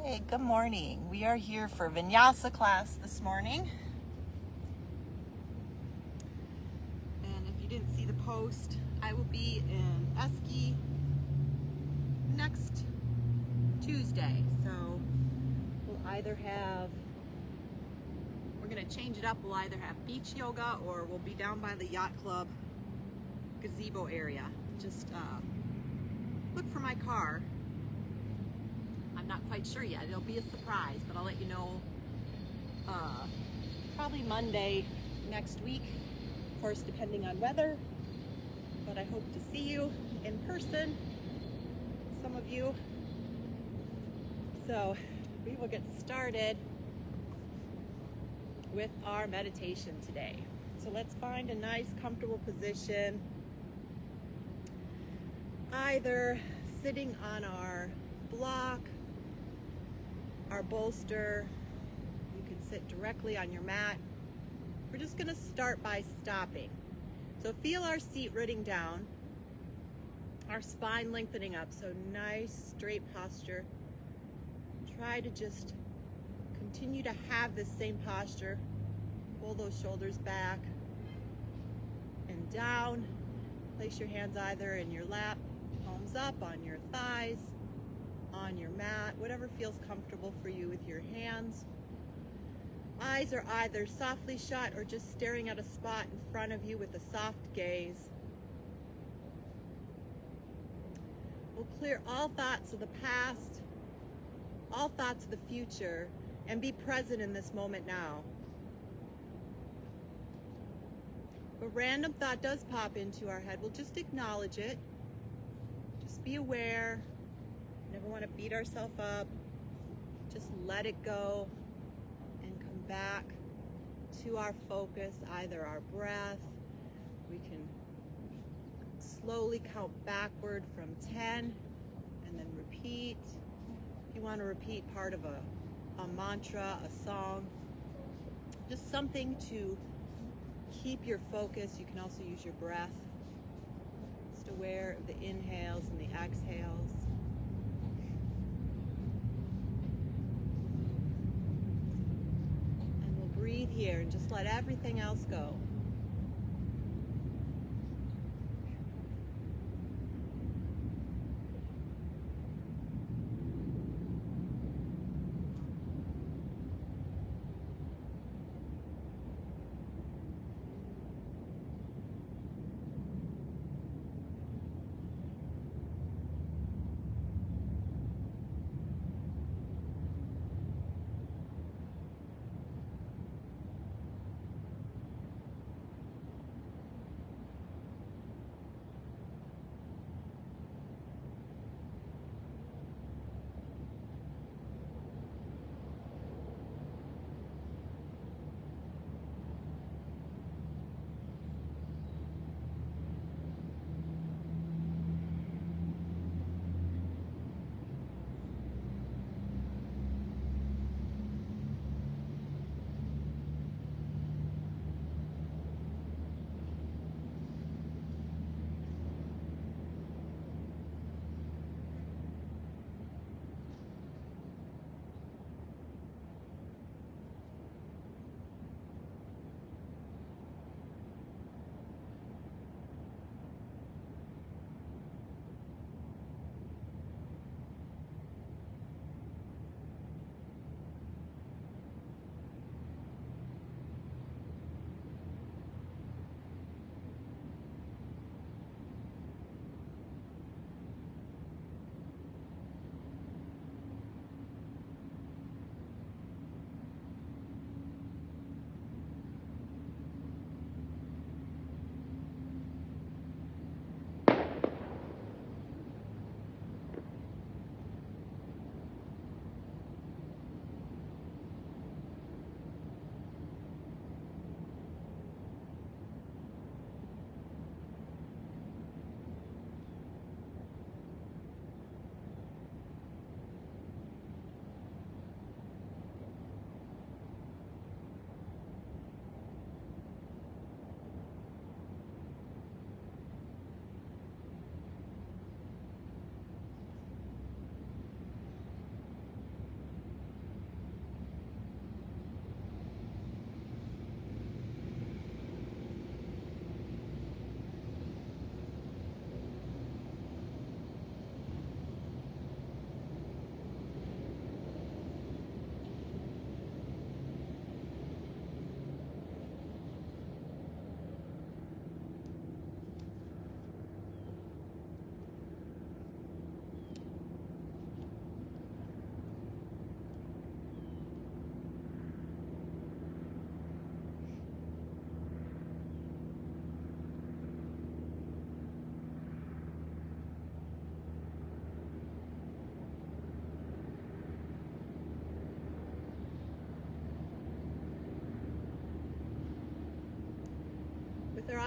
Hey, good morning. We are here for Vinyasa class this morning. And if you didn't see the post, I will be in Esky next Tuesday. So we're going to change it up. We'll either have beach yoga or we'll be down by the yacht club gazebo area. Just look for my car. I'm not quite sure yet. It'll be a surprise, but I'll let you know probably Monday next week, of course, depending on weather. But I hope to see you in person, some of you. So we will get started with our meditation today. So let's find a nice, comfortable position, either sitting on our block, our bolster. You can sit directly on your mat. We're just going to start by stopping. So feel our seat rooting down, our spine lengthening up. So nice straight posture. Try to just continue to have this same posture. Pull those shoulders back and down. Place your hands either in your lap, palms up, on your thighs, on your mat, whatever feels comfortable for you with your hands. Eyes are either softly shut or just staring at a spot in front of you with a soft gaze. We'll clear all thoughts of the past, all thoughts of the future, and be present in this moment now. If a random thought does pop into our head, we'll just acknowledge it. Just be aware. Never want to beat ourselves up. Just let it go and come back to our focus, either our breath. We can slowly count backward from 10 and then repeat. If you want to repeat part of a mantra, a song, just something to keep your focus. You can also use your breath. Just aware of the inhales and the exhales. Breathe here and just let everything else go.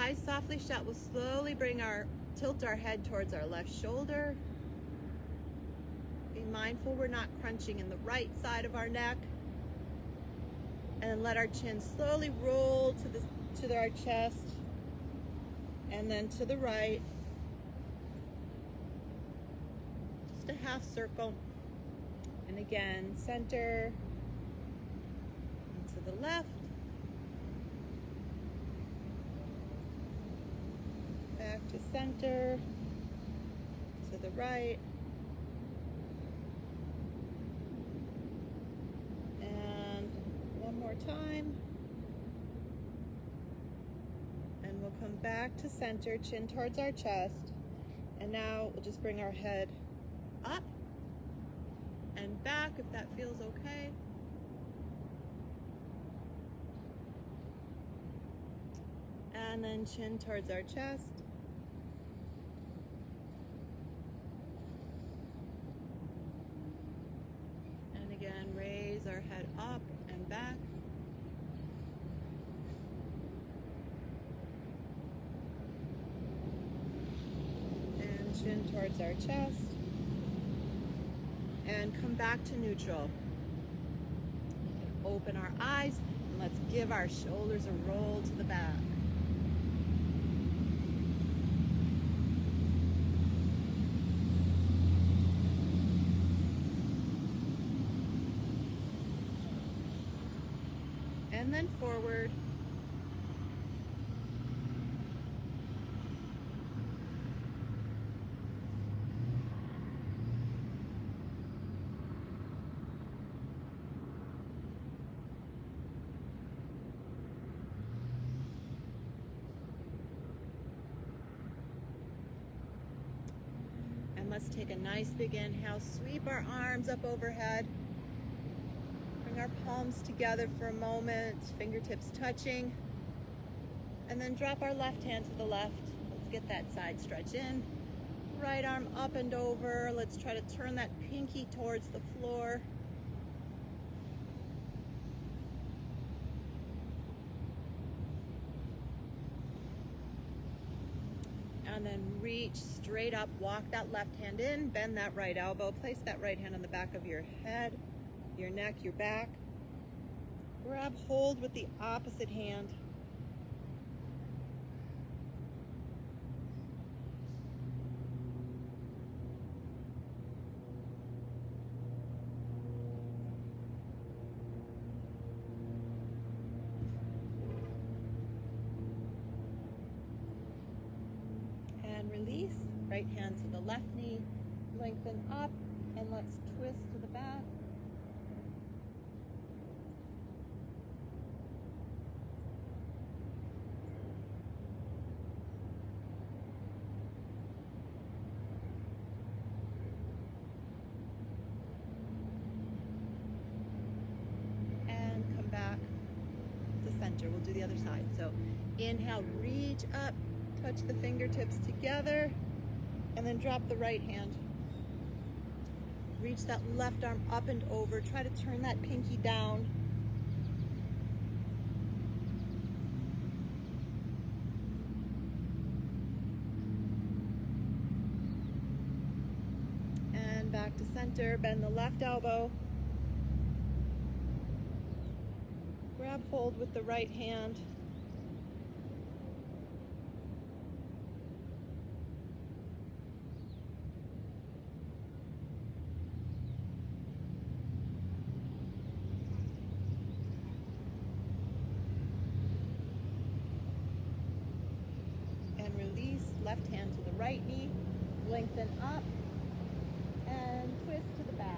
eyes softly shut, we'll slowly tilt our head towards our left shoulder. Be mindful we're not crunching in the right side of our neck. And let our chin slowly roll to our chest, and then to the right. Just a half circle. And again, center, and to the left. Back to center, to the right. And one more time. And we'll come back to center, chin towards our chest. And now we'll just bring our head up and back if that feels okay. And then chin towards our chest. And again, raise our head up and back. And chin towards our chest. And come back to neutral. Open our eyes and let's give our shoulders a roll to the back. And then forward. And let's take a nice big inhale, sweep our arms up overhead. Bring our palms together for a moment, fingertips touching. And then drop our left hand to the left. Let's get that side stretch in. Right arm up and over. Let's try to turn that pinky towards the floor. And then reach straight up, walk that left hand in, bend that right elbow, place that right hand on the back of your head, your neck, your back. Grab hold with the opposite hand. And release, right hand to the left knee, lengthen up, and let's twist to the back. And come back to center. We'll do the other side. So inhale, reach up, touch the fingertips together, and then drop the right hand. Reach that left arm up and over. Try to turn that pinky down. And back to center. Bend the left elbow. Grab hold with the right hand. Release, left hand to the right knee, lengthen up, and twist to the back.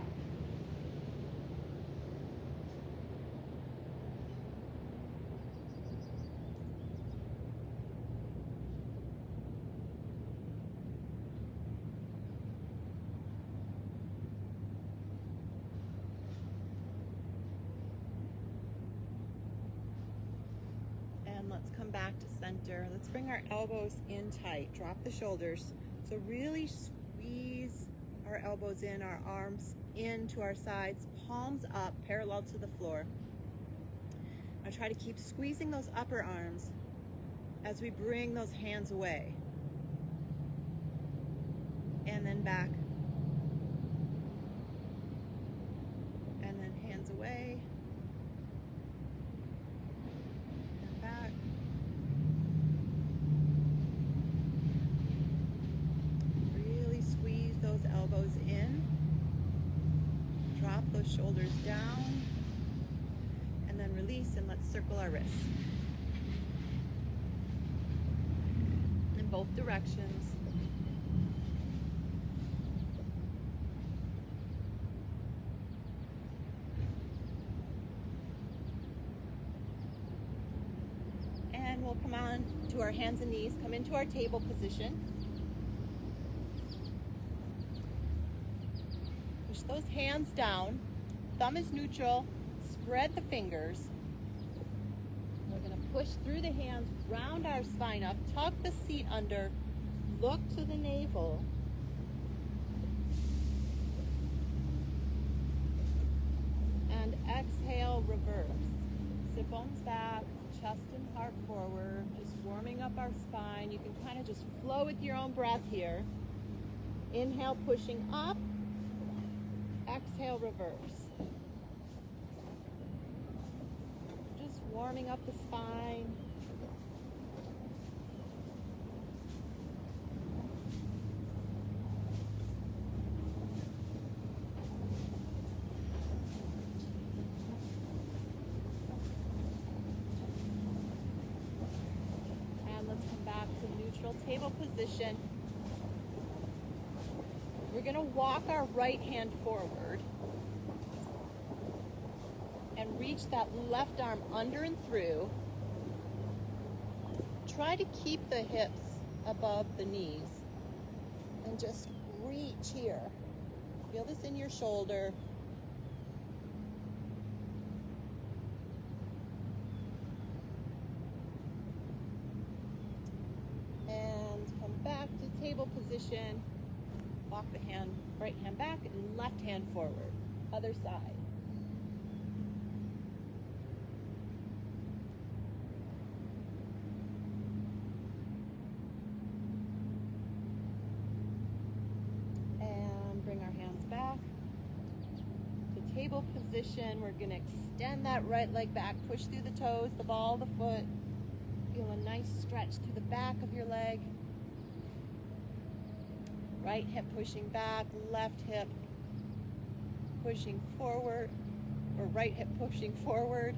And let's come back to center. Let's bring our elbows in tight. Drop the shoulders. So really squeeze our elbows in, our arms into our sides, palms up, parallel to the floor. Now try to keep squeezing those upper arms. as we bring those hands away. And then back. And then hands away. And back. Really squeeze those elbows in. Drop those shoulders down. And then release, and let's circle our wrists. In both directions. And we'll come on to our hands and knees, come into our table position. Push those hands down, thumb is neutral, spread the fingers. We're going to push through the hands, round our spine up, tuck the seat under, look to the navel. And exhale, reverse. Sit bones back, chest and heart forward, just warming up our spine. You can kind of just flow with your own breath here. Inhale, pushing up. Exhale, reverse. Just warming up the spine. And let's come back to neutral table position. We're going to walk our right hand forward and reach that left arm under and through. Try to keep the hips above the knees and just reach here. Feel this in your shoulder. And come back to table position. Walk the right hand back and left hand forward. Other side. And bring our hands back to table position. We're going to extend that right leg back. Push through the toes, the ball of the foot. Feel a nice stretch through the back of your leg. Right hip pushing back, left hip pushing forward, or right hip pushing forward.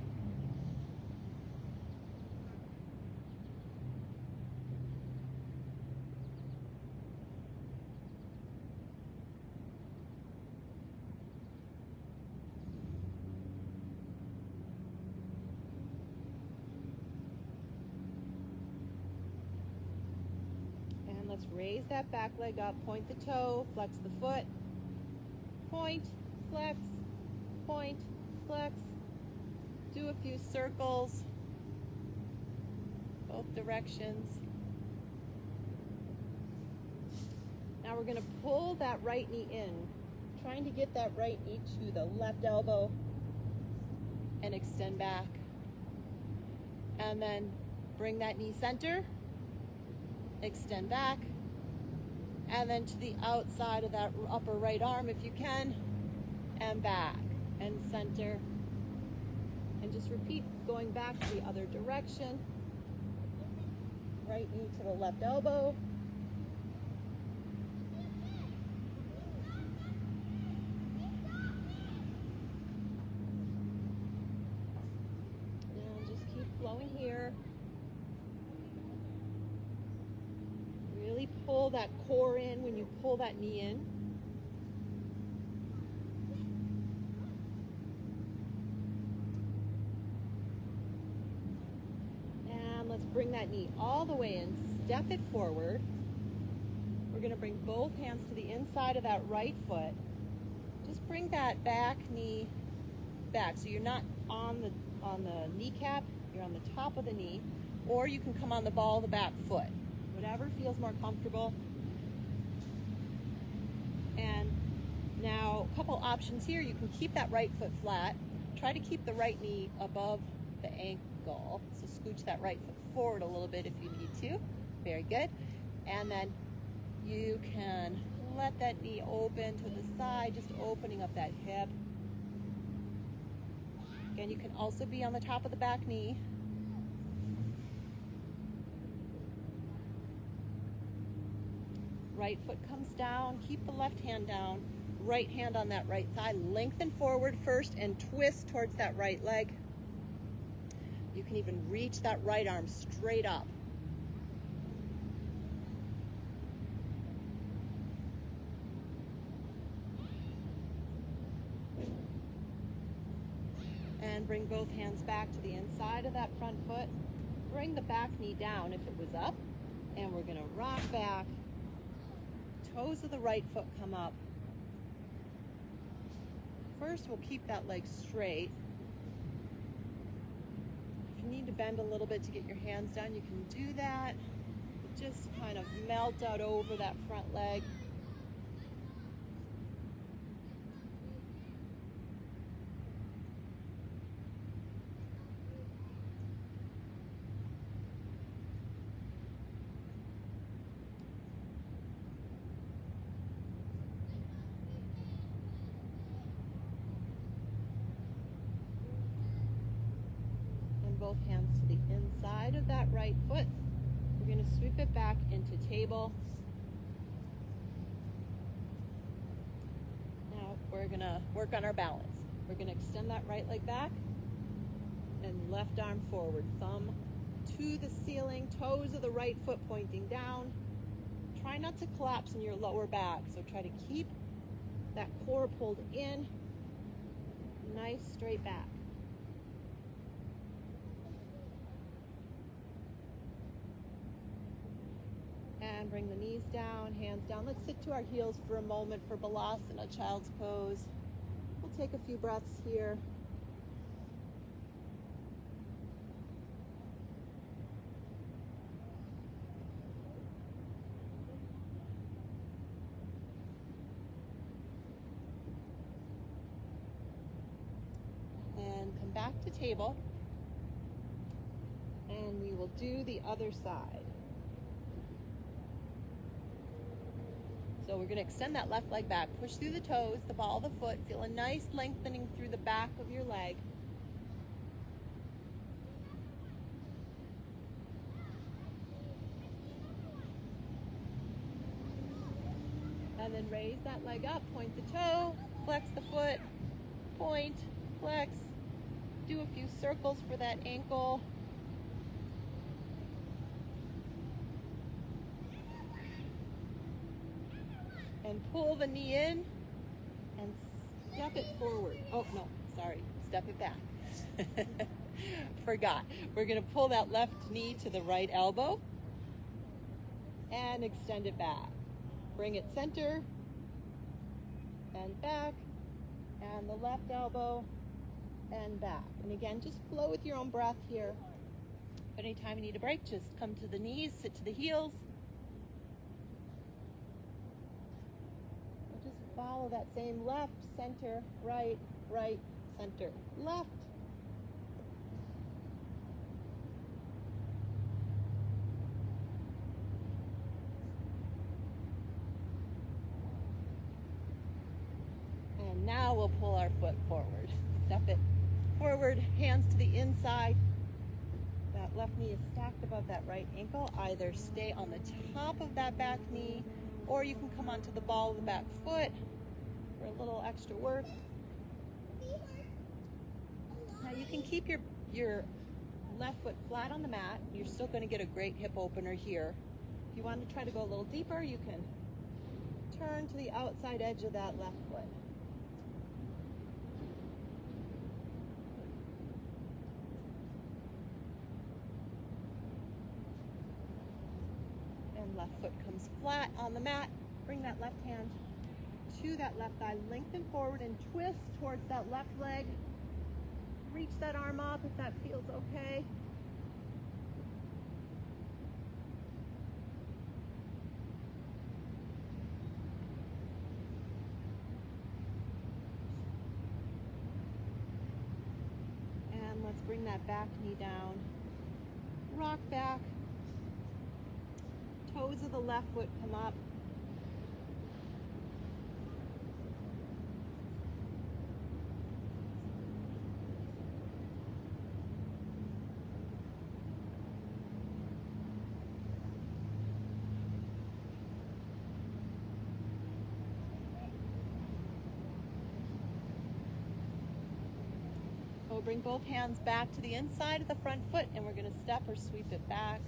Let's raise that back leg up, point the toe, flex the foot, point, flex, do a few circles, both directions. Now we're going to pull that right knee in, trying to get that right knee to the left elbow and extend back. And then bring that knee center. Extend back, and then to the outside of that upper right arm if you can, and back, and center, and just repeat going back to the other direction. Right knee to the left elbow. And just keep flowing here. Really pull that core in when you pull that knee in. And let's bring that knee all the way in. Step it forward. We're going to bring both hands to the inside of that right foot. Just bring that back knee back. So you're not on the kneecap, you're on the top of the knee, or you can come on the ball of the back foot. Whatever feels more comfortable. And now a couple options here. You can keep that right foot flat. Try to keep the right knee above ankle. So scooch that right foot forward a little bit if you need to. Very good. And then you can let that knee open to the side, just opening up that hip. Again, you can also be on the top of the back knee. Right foot comes down, keep the left hand down, right hand on that right thigh, lengthen forward first and twist towards that right leg. You can even reach that right arm straight up. And bring both hands back to the inside of that front foot. Bring the back knee down if it was up, and we're gonna rock back. Toes of the right foot come up. First, we'll keep that leg straight. If you need to bend a little bit to get your hands down, you can do that. Just kind of melt out over that front leg. Both hands to the inside of that right foot. We're going to sweep it back into table. Now we're going to work on our balance. We're going to extend that right leg back and left arm forward. Thumb to the ceiling, toes of the right foot pointing down. Try not to collapse in your lower back, so try to keep that core pulled in. Nice straight back. And bring the knees down, hands down. Let's sit to our heels for a moment for Balasana, child's pose. We'll take a few breaths here. And come back to table. And we will do the other side. So we're going to extend that left leg back, push through the toes, the ball of the foot, feel a nice lengthening through the back of your leg. And then raise that leg up, point the toe, flex the foot, point, flex, do a few circles for that ankle. And pull the knee in and step it forward. Oh, no, sorry, step it back. Forgot. We're gonna pull that left knee to the right elbow and extend it back. Bring it center and back, and the left elbow and back. And again, just flow with your own breath here. But anytime you need a break, just come to the knees, sit to the heels. Follow that same left, center, right, right, center, left. And now we'll pull our foot forward. Step it forward, hands to the inside. That left knee is stacked above that right ankle. Either stay on the top of that back knee, or you can come onto the ball of the back foot for a little extra work. Now you can keep your left foot flat on the mat. You're still going to get a great hip opener here. If you want to try to go a little deeper, you can turn to the outside edge of that left foot. Left foot comes flat on the mat. Bring that left hand to that left thigh. Lengthen forward and twist towards that left leg. Reach that arm up if that feels okay. And let's bring that back knee down. Rock back. Toes of the left foot come up. We'll bring both hands back to the inside of the front foot and we're going to step or sweep it back.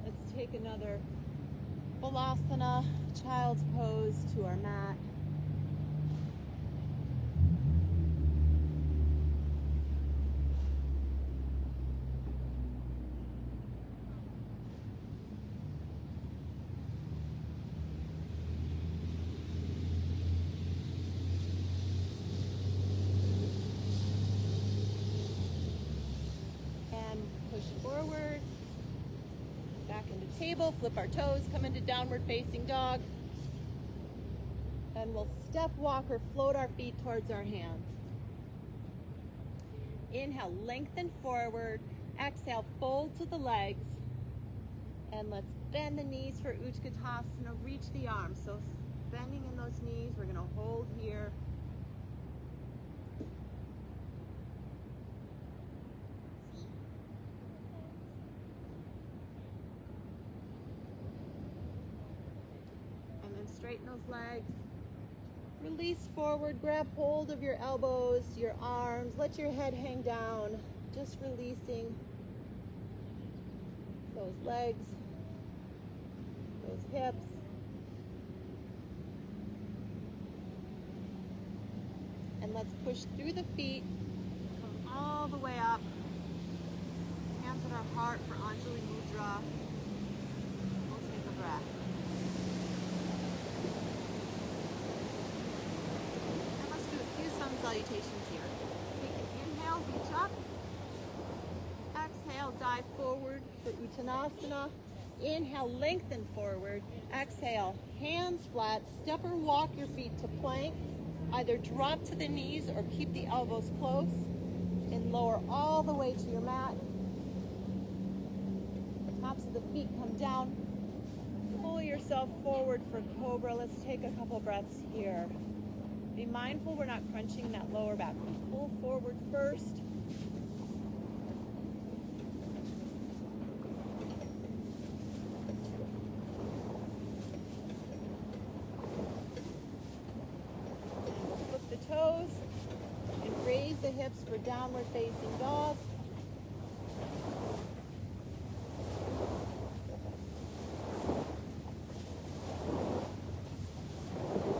Let's take another Vinyasa child's pose to our mat. Forward, back into table, flip our toes, come into downward facing dog, and we'll step, walk, or float our feet towards our hands. Inhale, lengthen forward, exhale, fold to the legs, and let's bend the knees for Utkatasana, reach the arms. So bending in those knees, we're gonna hold here. Straighten those legs. Release forward, grab hold of your elbows, your arms, let your head hang down. Just releasing those legs, those hips. And let's push through the feet, come all the way up. Hands at our heart for Anjali Mudra. We'll take a breath. Salutations here. Take an inhale, reach up. Exhale, dive forward for Uttanasana. Inhale, lengthen forward. Exhale, hands flat. Step or walk your feet to plank. Either drop to the knees or keep the elbows close. And lower all the way to your mat. Tops of the feet come down. Pull yourself forward for Cobra. Let's take a couple breaths here. Be mindful we're not crunching that lower back. Pull forward first. And we'll flip the toes and raise the hips for downward facing dog.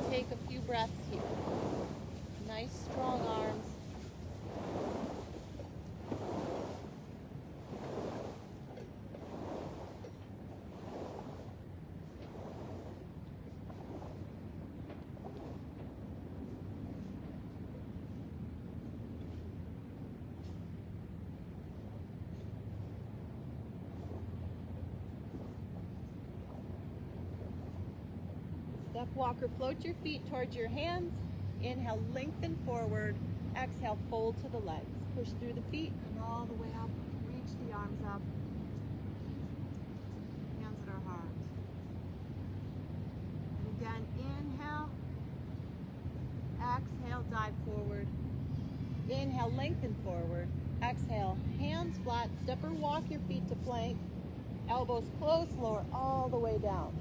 Take a few breaths here. Nice strong arms. Step, walk, or float your feet towards your hands. Inhale, lengthen forward. Exhale, fold to the legs. Push through the feet, come all the way up. Reach the arms up. Hands at our heart. And again, inhale. Exhale, dive forward. Inhale, lengthen forward. Exhale, hands flat. Step or walk your feet to plank. Elbows close, lower all the way down.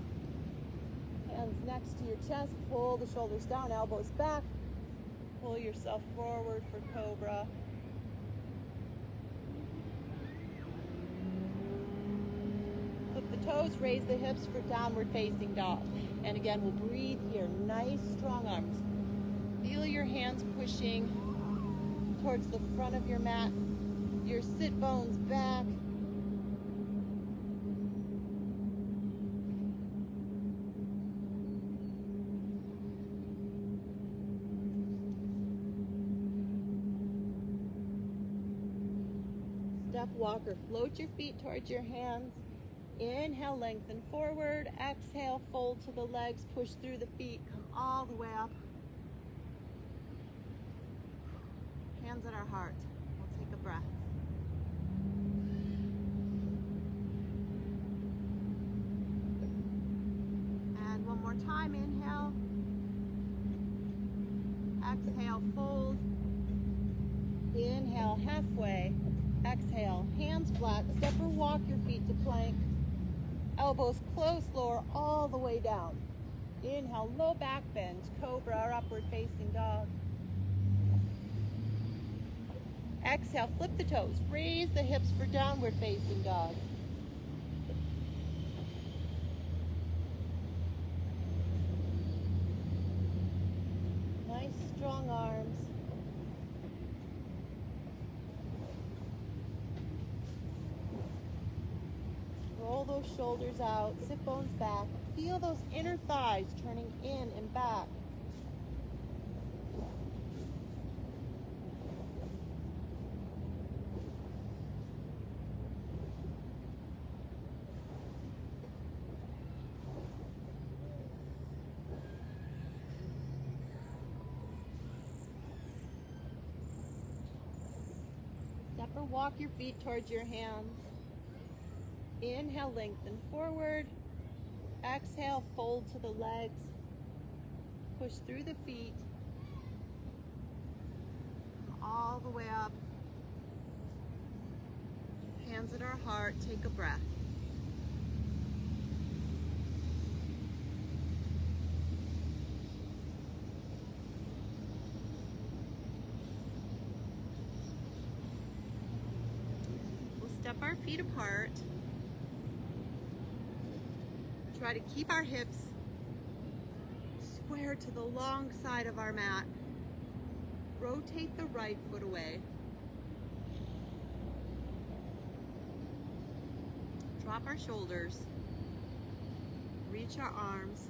Hands next to your chest, pull the shoulders down, elbows back. Pull yourself forward for Cobra. Flip the toes, raise the hips for downward facing dog. And again, we'll breathe here. Nice strong arms. Feel your hands pushing towards the front of your mat. Your sit bones back. Step, walk, or float your feet towards your hands. Inhale, lengthen forward. Exhale, fold to the legs. Push through the feet. Come all the way up. Hands at our heart. We'll take a breath. And one more time, inhale. Exhale, fold. Inhale, halfway. Exhale, hands flat. Step or walk your feet to plank. Elbows close, lower all the way down. Inhale, low back bend, cobra or upward facing dog. Exhale, flip the toes. Raise the hips for downward facing dog. Nice strong arms. Roll those shoulders out, sit bones back. Feel those inner thighs turning in and back. Step or walk your feet towards your hands. Inhale, lengthen forward. Exhale, fold to the legs. Push through the feet. All the way up. Hands at our heart, take a breath. We'll step our feet apart. Try to keep our hips square to the long side of our mat. Rotate the right foot away. Drop our shoulders. Reach our arms.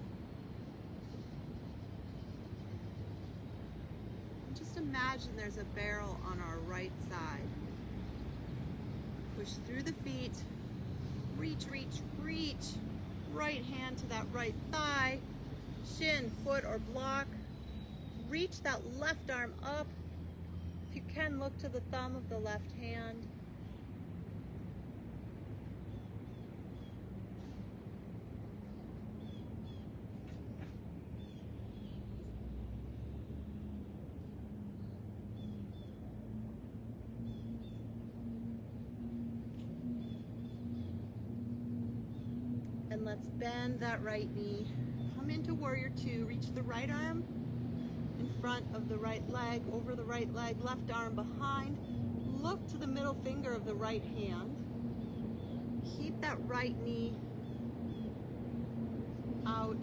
And just imagine there's a barrel on our right side. Push through the feet. Reach, reach, reach. Right hand to that right thigh, shin, foot, or block. Reach that left arm up. If you can, look to the thumb of the left hand. And let's bend that right knee. Come into warrior two. Reach the right arm in front of the right leg, over the right leg, left arm behind. Look to the middle finger of the right hand. Keep that right knee out.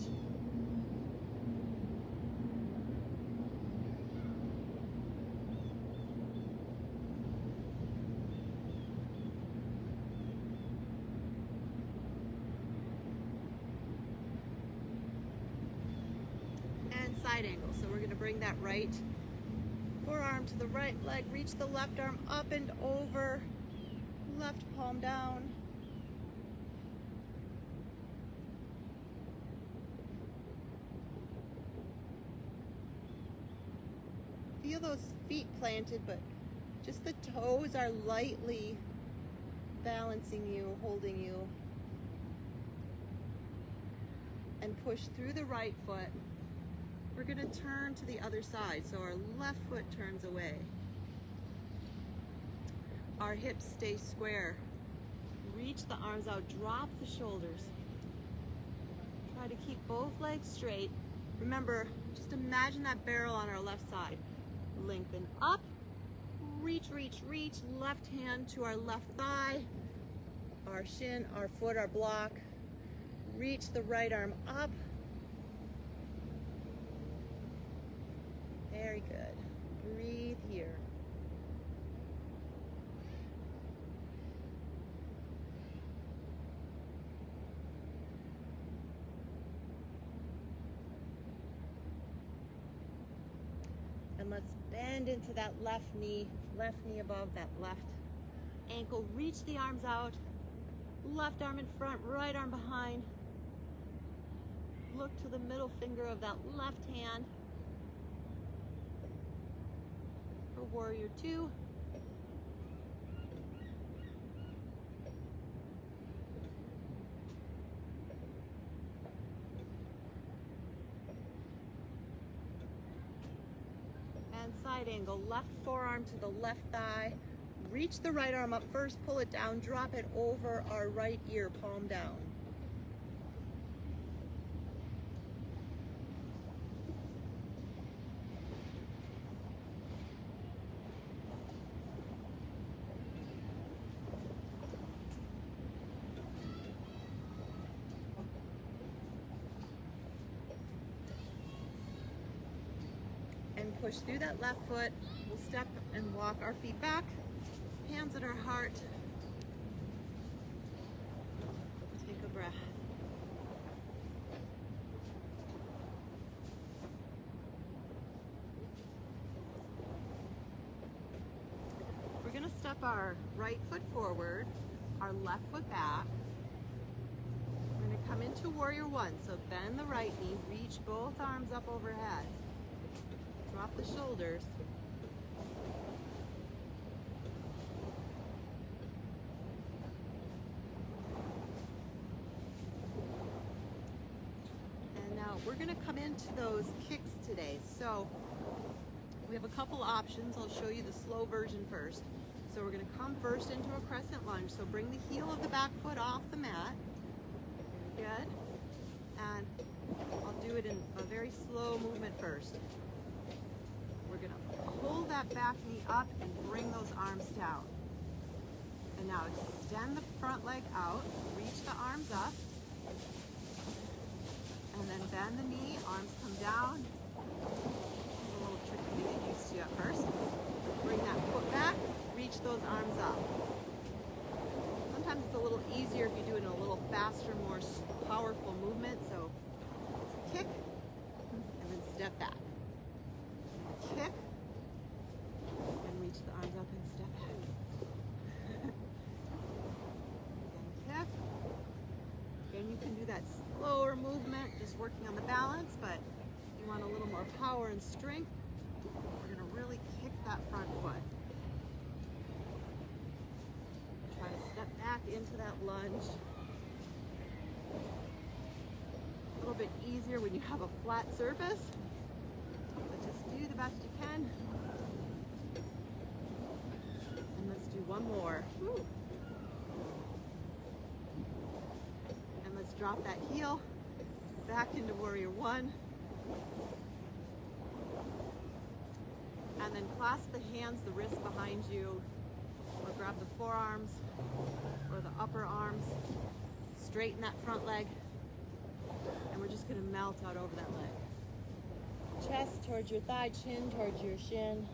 Side angle. So we're going to bring that right forearm to the right leg, reach the left arm up and over, left palm down. Feel those feet planted, but just the toes are lightly balancing you, holding you. And push through the right foot. We're going to turn to the other side, so our left foot turns away. Our hips stay square. Reach the arms out, drop the shoulders. Try to keep both legs straight. Remember, just imagine that barrel on our left side. Lengthen up, reach, reach, reach. Left hand to our left thigh, our shin, our foot, our block. Reach the right arm up. Very good. Breathe here. And let's bend into that left knee above that left ankle. Reach the arms out. Left arm in front, right arm behind. Look to the middle finger of that left hand. For warrior two. And side angle, left forearm to the left thigh. Reach the right arm up first, pull it down, drop it over our right ear, palm down. And push through that left foot. We'll step and walk our feet back, hands at our heart. Take a breath. We're gonna step our right foot forward, our left foot back. We're gonna come into warrior one. So bend the right knee, reach both arms up overhead. Drop the shoulders. And now we're going to come into those kicks today. So we have a couple options. I'll show you the slow version first. So we're going to come first into a crescent lunge. So bring the heel of the back foot off the mat. Good. And I'll do it in a very slow movement first. We're going to pull that back knee up and bring those arms down. And now extend the front leg out, reach the arms up, and then bend the knee, arms come down. A little tricky to get used to at first. Bring that foot back, reach those arms up. Sometimes it's a little easier if you do it in a little faster, more powerful movement. So it's a kick, and then step back. Kick, and reach the arms up and step back. Again, kick. Again, you can do that slower movement, just working on the balance, but if you want a little more power and strength, we're going to really kick that front foot. Try to step back into that lunge. A little bit easier when you have a flat surface. Just do the best you can. And let's do one more. Woo. And let's drop that heel back into warrior one. And then clasp the hands, the wrists behind you, or grab the forearms or the upper arms. Straighten that front leg. And we're just going to melt out over that leg. Chest towards your thigh, chin towards your shin.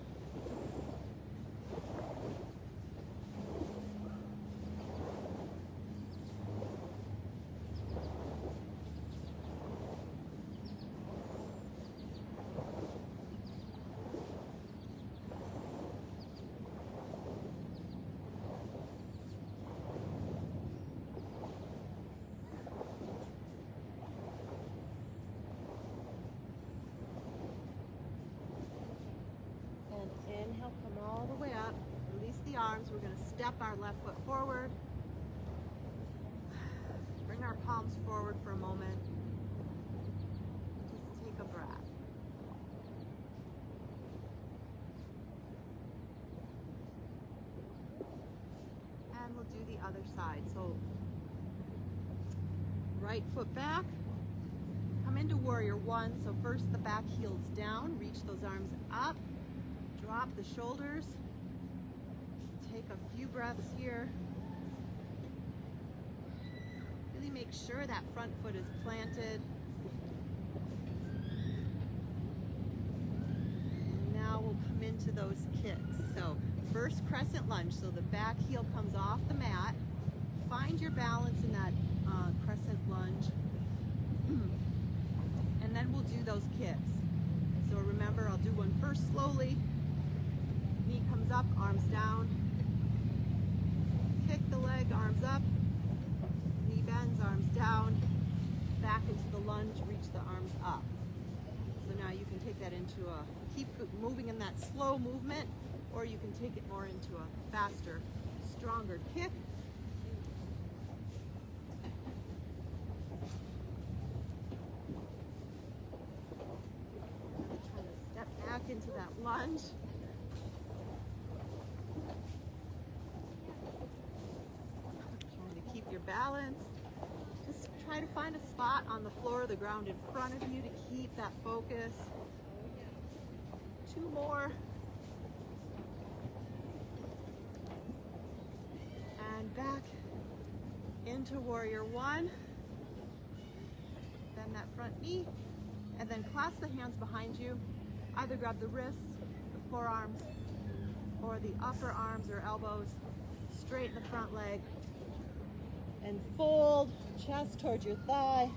Inhale, come all the way up, release the arms. We're going to step our left foot forward. Bring our palms forward for a moment. Just take a breath. And we'll do the other side. So right foot back, come into warrior one. So first the back heel's down, reach those arms up. Drop the shoulders. Take a few breaths here. Really make sure that front foot is planted. And now we'll come into those kicks. So first crescent lunge. So the back heel comes off the mat. Find your balance in that crescent lunge. And then we'll do those kicks. So remember, I'll do one first slowly. Knee comes up, arms down. Kick the leg, arms up. Knee bends, arms down. Back into the lunge, reach the arms up. So Now you can take that into keep moving in that slow movement, or you can take it more into a faster, stronger kick. Trying to step back into that lunge. Trying to keep your balance. Just try to find a spot on the floor, the ground in front of you to keep that focus. 2 more. And back into warrior 1. Bend that front knee and then clasp the hands behind you. Either grab the wrists, the forearms, or the upper arms or elbows. Straighten the front leg and fold chest towards your thigh.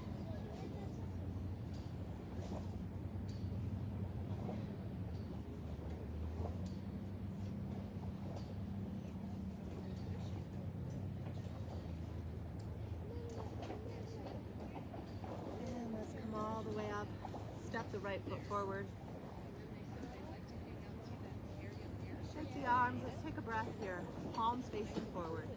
And let's come all the way up. Step the right foot forward. Shake the arms. Let's take a breath here. Palms facing forward.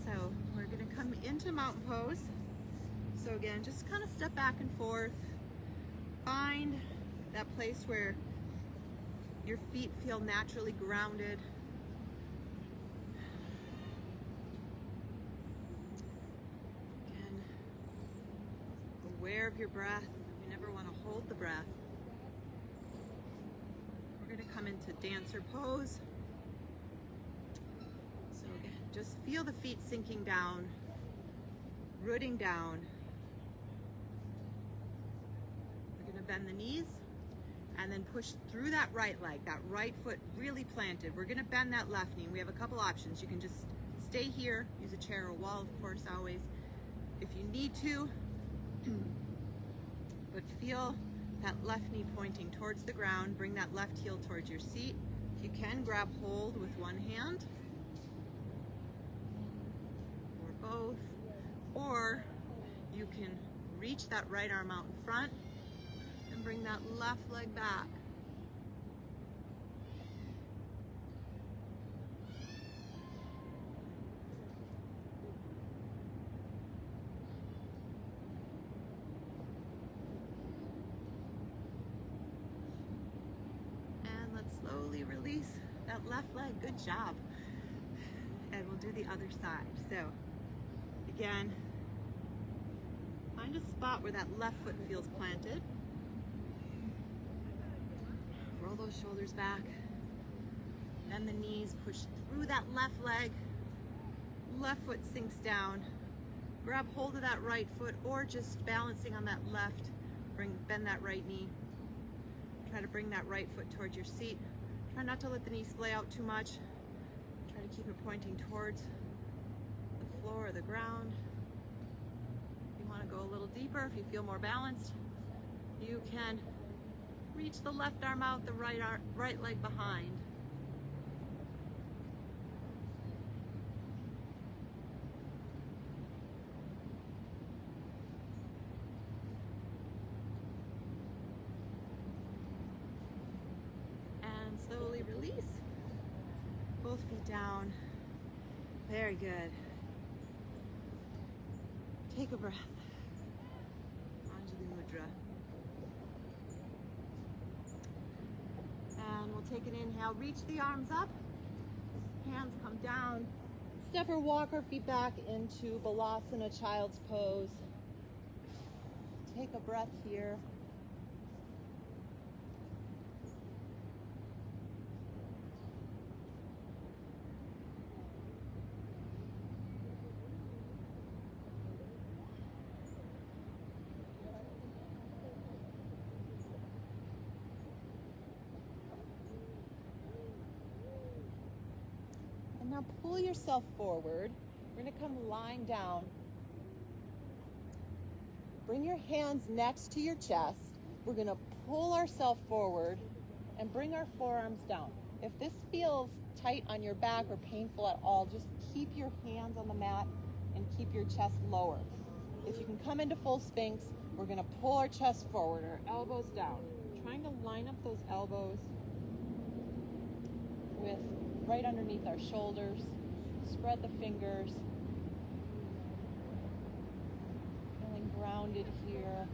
So we're going to come into mountain pose. So again, just kind of step back and forth. Find that place where your feet feel naturally grounded. Again, aware of your breath. You never want to hold the breath. We're going to come into dancer pose. So again, just feel the feet sinking down, rooting down. We're going to bend the knees and then push through that right leg, that right foot really planted. We're going to bend that left knee. We have a couple options. You can just stay here, use a chair or a wall, of course, always, if you need to. But feel that left knee pointing towards the ground. Bring that left heel towards your seat. If you can, grab hold with one hand or both, or you can reach that right arm out in front and bring that left leg back. And let's slowly release that left leg. Good job. And we'll do the other side. So again, find a spot where that left foot feels planted. Roll those shoulders back. Bend the knees, push through that left leg. Left foot sinks down. Grab hold of that right foot, or just balancing on that left, bend that right knee. Try to bring that right foot towards your seat. Try not to let the knee splay out too much. Try to keep it pointing towards the floor or the ground. If you want to go a little deeper, if you feel more balanced, you can reach the left arm out, the right leg behind. And slowly release. Both feet down. Very good. Take a breath. Anjali Mudra. And we'll take an inhale. Reach the arms up. Hands come down. Step or walk our feet back into Balasana, child's pose. Take a breath here. Now pull yourself forward. We're going to come lying down. Bring your hands next to your chest. We're gonna pull ourselves forward and bring our forearms down. If this feels tight on your back or painful at all, just keep your hands on the mat and keep your chest lower. If you can come into full Sphinx, we're gonna pull our chest forward, our elbows down. Trying to line up those elbows with right underneath our shoulders. Spread the fingers. Feeling grounded here.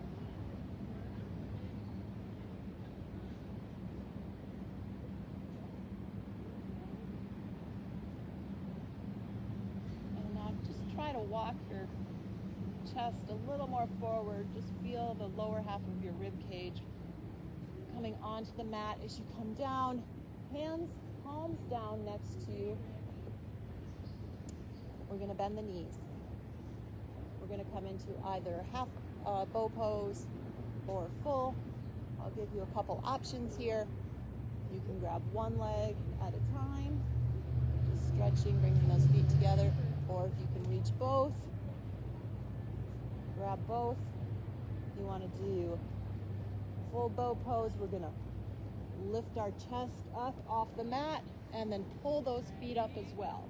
And now just try to walk your chest a little more forward. Just feel the lower half of your rib cage coming onto the mat as you come down. Hands, palms down next to you. We're going to bend the knees. We're going to come into either half bow pose or full. I'll give you a couple options here. You can grab one leg at a time, just stretching, bringing those feet together. Or if you can reach both, grab both. You want to do full bow pose. We're going to lift our chest up off the mat and then pull those feet up as well.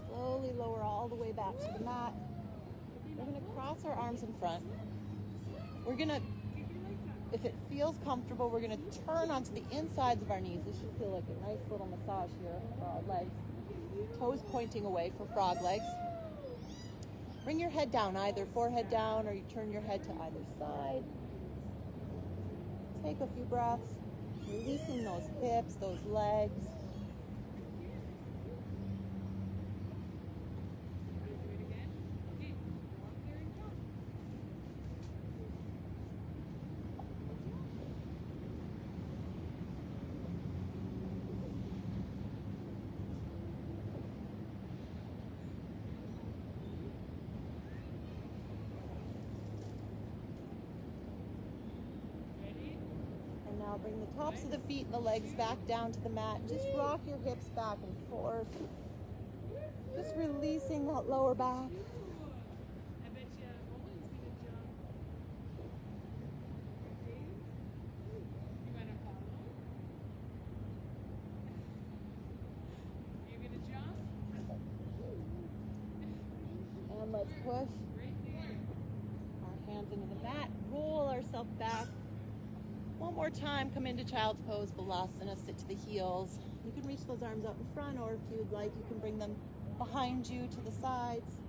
Slowly lower all the way back to the mat. We're going to cross our arms in front. We're going to, if it feels comfortable, we're going to turn onto the insides of our knees. This should feel like a nice little massage here for our legs. Toes pointing away for frog legs. Bring your head down, either forehead down or you turn your head to either side. Take a few breaths, releasing those hips, those legs. Now bring the tops of the feet and the legs back down to the mat. Just rock your hips back and forth. Just releasing that lower back. And let's push our hands into the mat. Roll ourselves back. One more time, come into child's pose, Balasana, sit to the heels. You can reach those arms up in front, or if you'd like, you can bring them behind you to the sides.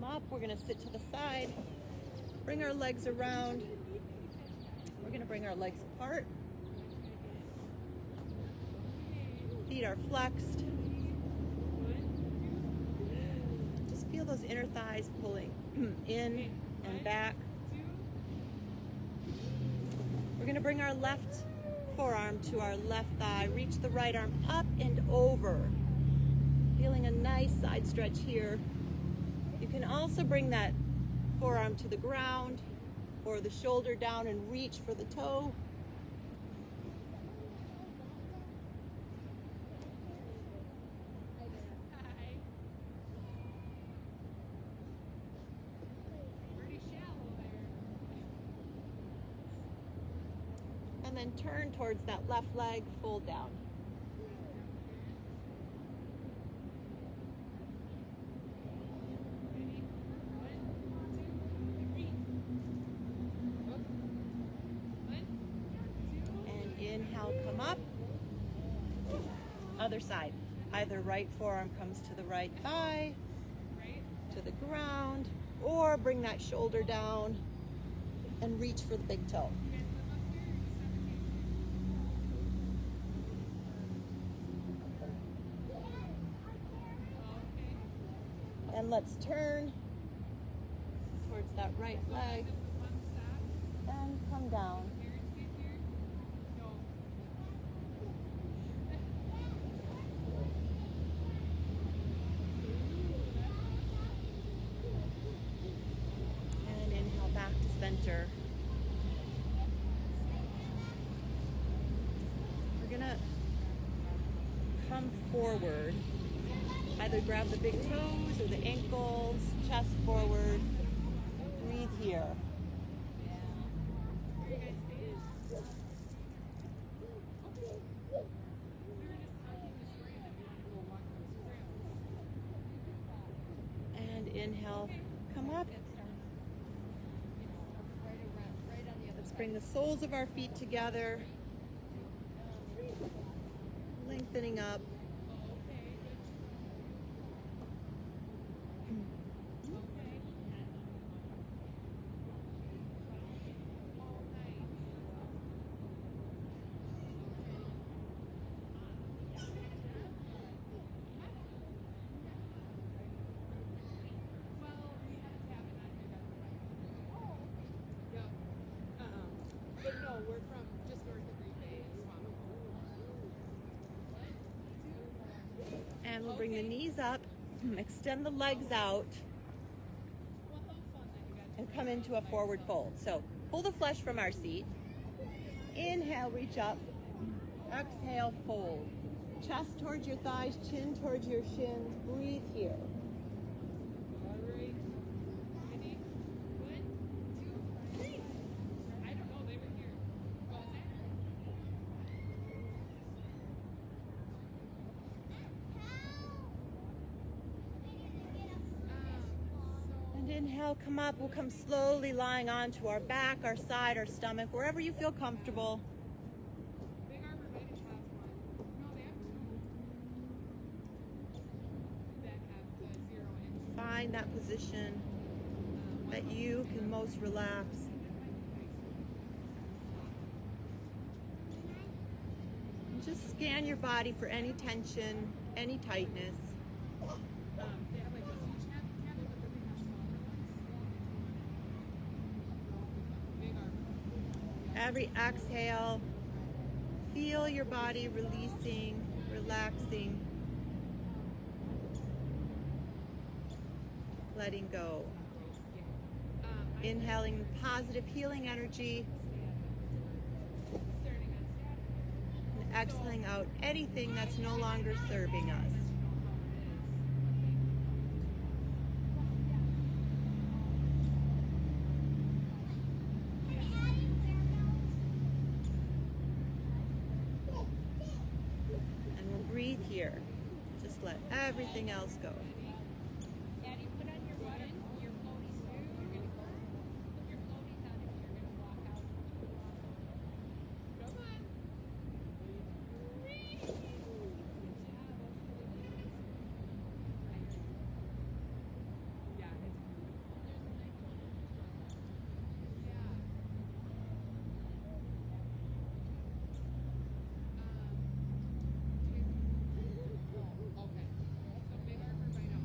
Up, we're going to sit to the side, bring our legs around. We're going to bring our legs apart. Feet are flexed. Just feel those inner thighs pulling in and back. We're going to bring our left forearm to our left thigh, reach the right arm up and over. Feeling a nice side stretch here. You can also bring that forearm to the ground or the shoulder down and reach for the toe. And then turn towards that left leg, fold down. Inhale, come up. Other side. Either right forearm comes to the right thigh, to the ground, or bring that shoulder down and reach for the big toe. And let's turn towards that right leg and come down. And inhale back to center. We're gonna come forward. Either grab the big toes or the ankles, chest forward. Breathe here. And inhale, come up. Let's bring the soles of our feet together. Lengthening up. And we'll bring the knees up, extend the legs out, and come into a forward fold. So pull the flesh from our seat. Inhale, reach up. Exhale, fold. Chest towards your thighs, chin towards your shins. Breathe here. Inhale, come up. We'll come slowly lying onto our back, our side, our stomach, wherever you feel comfortable. Find that position that you can most relax. And just scan your body for any tension, any tightness. Every exhale, feel your body releasing, relaxing, letting go. Inhaling positive healing energy, and exhaling out anything that's no longer serving us. Breathe here. Just let everything else go. Daddy, put on your button, your floaties too. You're going to go. Put your floaties on if you're going to walk out. Come on. Yeah, it's beautiful.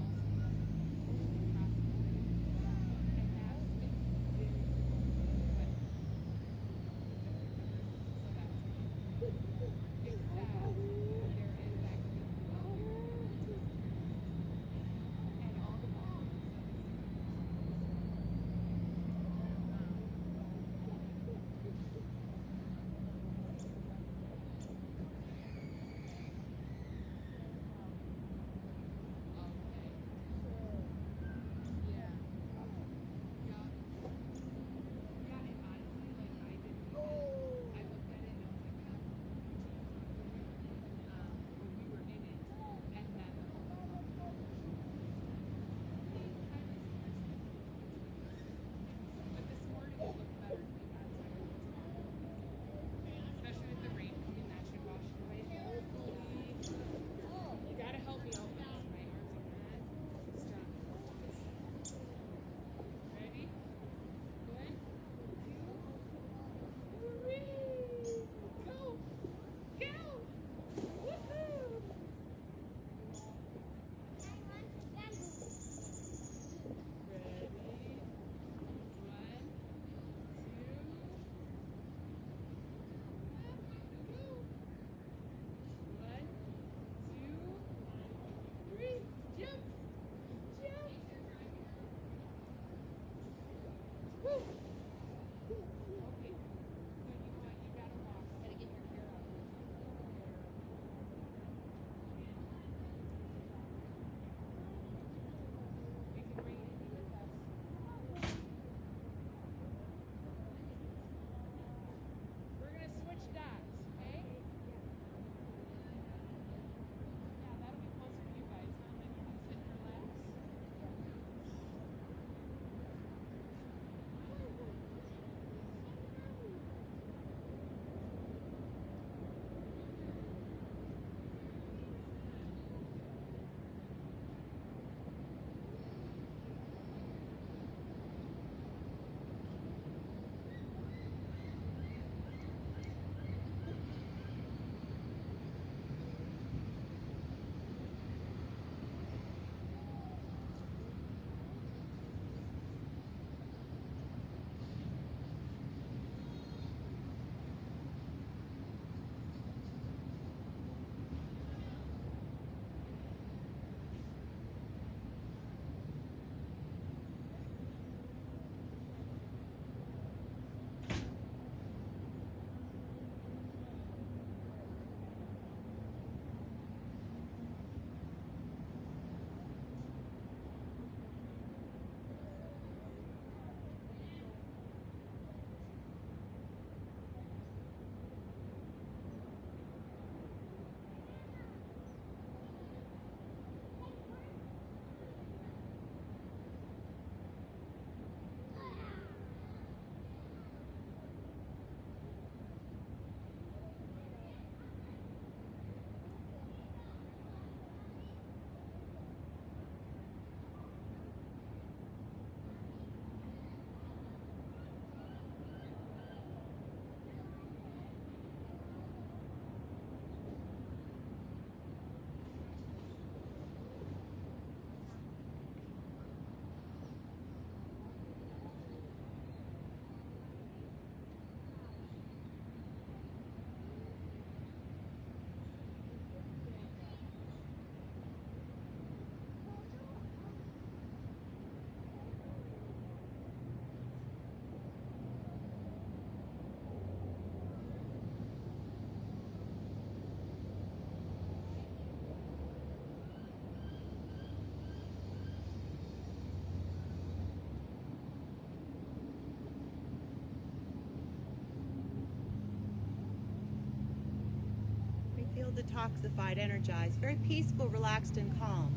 Feel detoxified, energized, very peaceful, relaxed, and calm.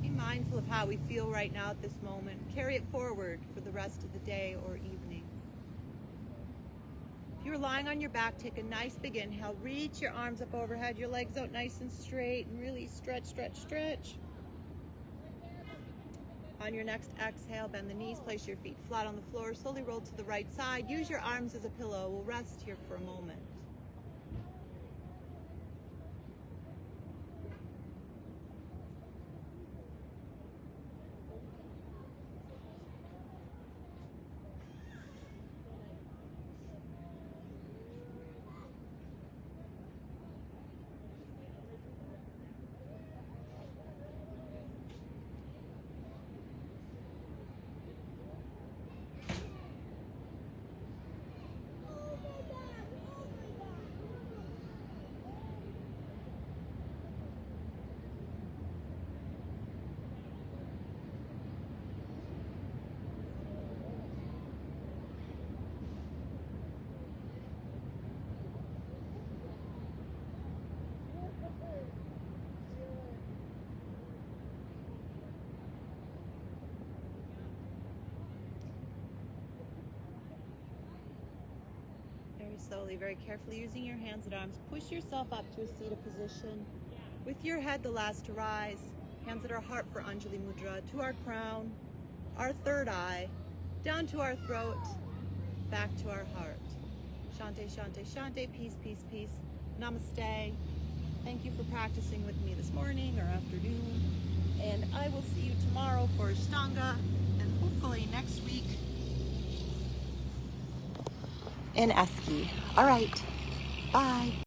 Be mindful of how we feel right now at this moment. Carry it forward for the rest of the day or evening. If you're lying on your back, take a nice big inhale. Reach your arms up overhead, your legs out nice and straight, and really stretch, stretch, stretch. On your next exhale, bend the knees, place your feet flat on the floor, slowly roll to the right side. Use your arms as a pillow. We'll rest here for a moment. Very slowly, very carefully, using your hands and arms, push yourself up to a seated position. With your head the last to rise, hands at our heart for Anjali Mudra, to our crown, our third eye, down to our throat, back to our heart. Shante, shante, shante, peace, peace, peace. Namaste. Thank you for practicing with me this morning or afternoon. And I will see you tomorrow for Ashtanga, and hopefully next week in Eski. All right. Bye.